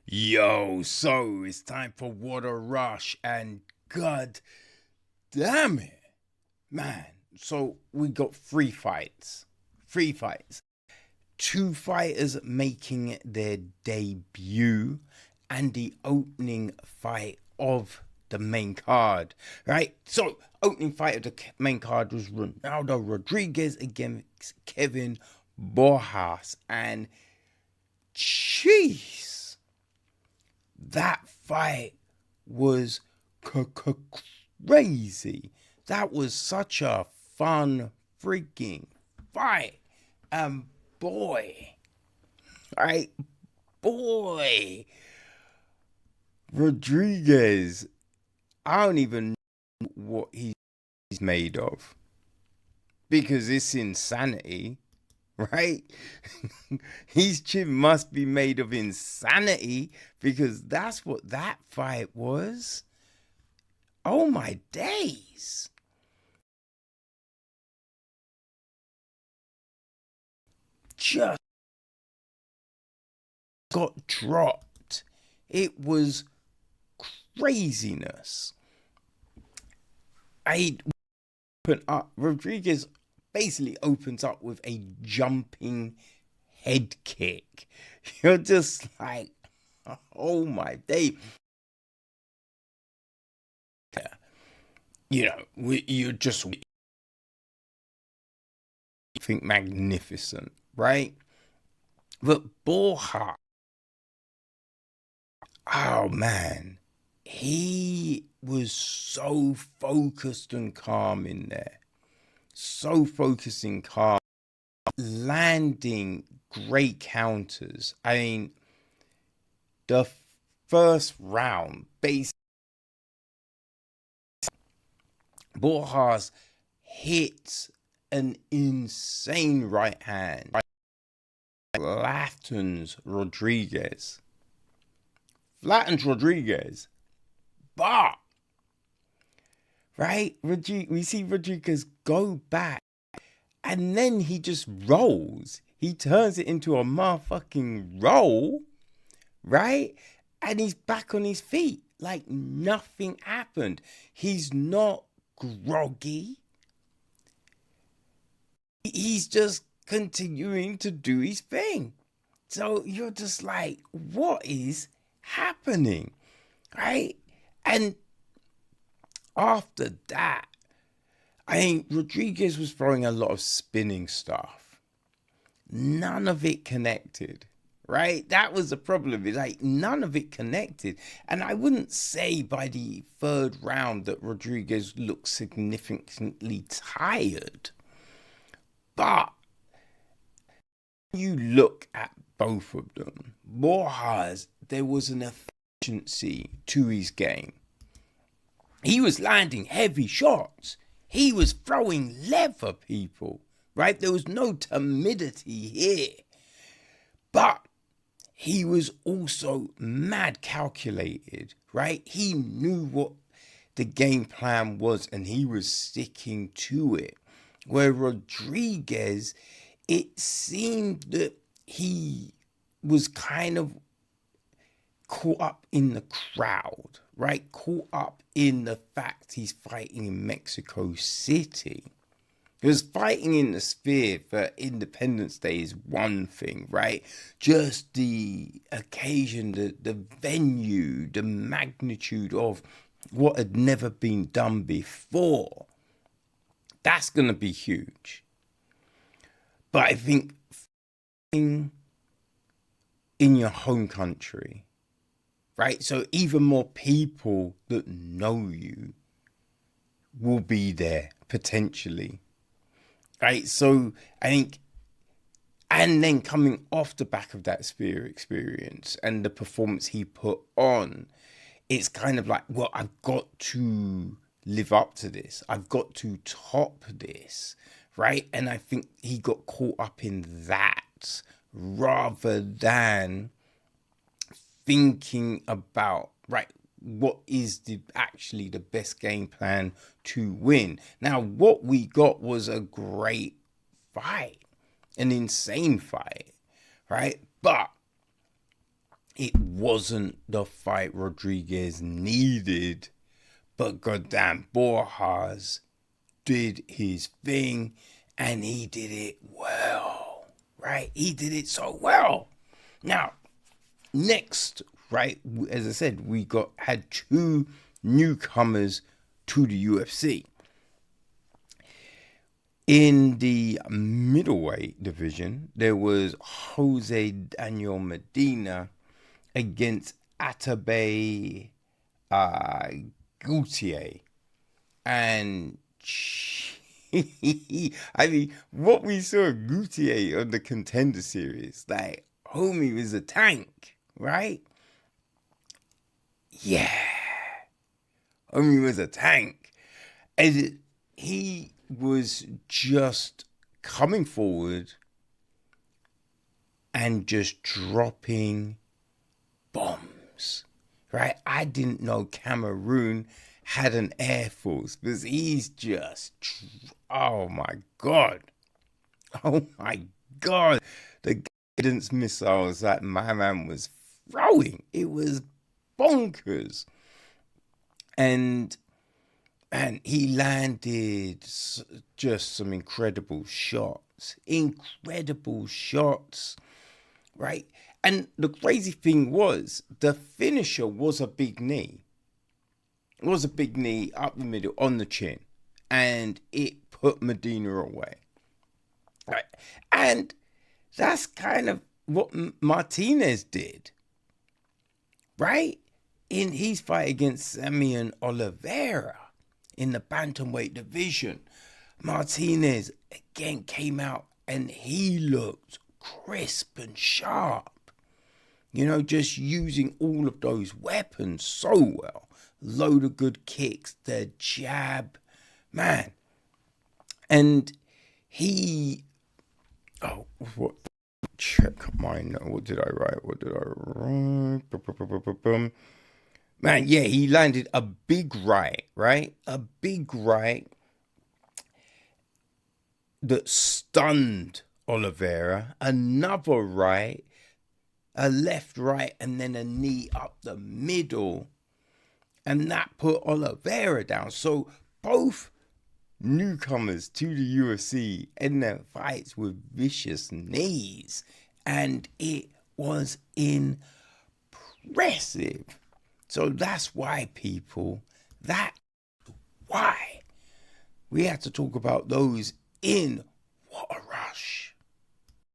Yo, so it's time for Water Rush, and god damn it, man. So we got three fights. Three fights. Two fighters making their debut, and the opening fight of the main card, right? So, opening fight of the main card was Ronaldo Rodríguez against Kevin Borjas, and jeez, that fight was crazy. That was such a fun freaking fight. And boy, right, boy, Rodriguez, I don't even know what he's made of because it's insanity, right? His chin must be made of insanity because that's what that fight was. Oh my days. Just got dropped. It was craziness. I open up. Rodriguez basically opens up with a jumping head kick. You're just like, oh my day. You know, you just think magnificent, right? But Borja, oh man, he was so focused and calm in there. So focused and calm, landing great counters. I mean, the first round, basically, Borjas hits an insane right hand, flattens Rodríguez, but right, we see Rodríguez go back, and then he just rolls. He turns it into a motherfucking roll, right? And he's back on his feet like nothing happened. He's not groggy. He's just continuing to do his thing. So you're just like, what is happening? Right? And after that, I think Rodríguez was throwing a lot of spinning stuff. None of it connected. Right? That was the problem. It's like none of it connected. And I wouldn't say by the third round that Rodríguez looked significantly tired. But you look at both of them, Borjas, there was an efficiency to his game. He was landing heavy shots. He was throwing leather, people, right? There was no timidity here. But he was also mad calculated, right? He knew what the game plan was and he was sticking to it. Where Rodríguez, it seemed that he was kind of caught up in the crowd, right? Caught up in the fact he's fighting in Mexico City. Because fighting in the Sphere for Independence Day is one thing, right? Just the occasion, the venue, the magnitude of what had never been done before. That's going to be huge. But I think in your home country, right? So even more people that know you will be there potentially. Right, so I think, and then coming off the back of that Sphere experience and the performance he put on, it's kind of like, well, I've got to live up to this. I've got to top this, right? And I think he got caught up in that rather than thinking about, right, what is actually the best game plan to win. Now, what we got was a great fight, an insane fight, right? But it wasn't the fight Rodríguez needed, but goddamn, Borjas did his thing, and he did it well, right? He did it so well. Now, next, right, as I said, we had two newcomers to the UFC. In the middleweight division, there was Jose Daniel Medina against Ateba Gautier. And I mean, what we saw Gautier on the Contender Series, like, homie was a tank, right? Yeah. Homie was a tank. And he was just coming forward and just dropping bombs, right? I didn't know Cameroon had an air force, because he's just, oh my God. The guidance missiles that my man was throwing, it was bonkers. And he landed just some incredible shots, right? And the crazy thing was, the finisher was a big knee. It was a big knee up the middle on the chin, and it put Medina away. Right? And that's kind of what Martínez did, right? In his fight against Saimon Oliveira in the Bantamweight division, Martínez again came out and he looked crisp and sharp. You know, just using all of those weapons so well. Load of good kicks, the jab, man. And he, check my note. What did I write? Man, yeah, he landed a big right? A big right that stunned Oliveira. Another right, a left, right, and then a knee up the middle. And that put Oliveira down. So both newcomers to the UFC in their fights with vicious knees. And it was impressive. So that's why, people, that's why we had to talk about those in What a Rush.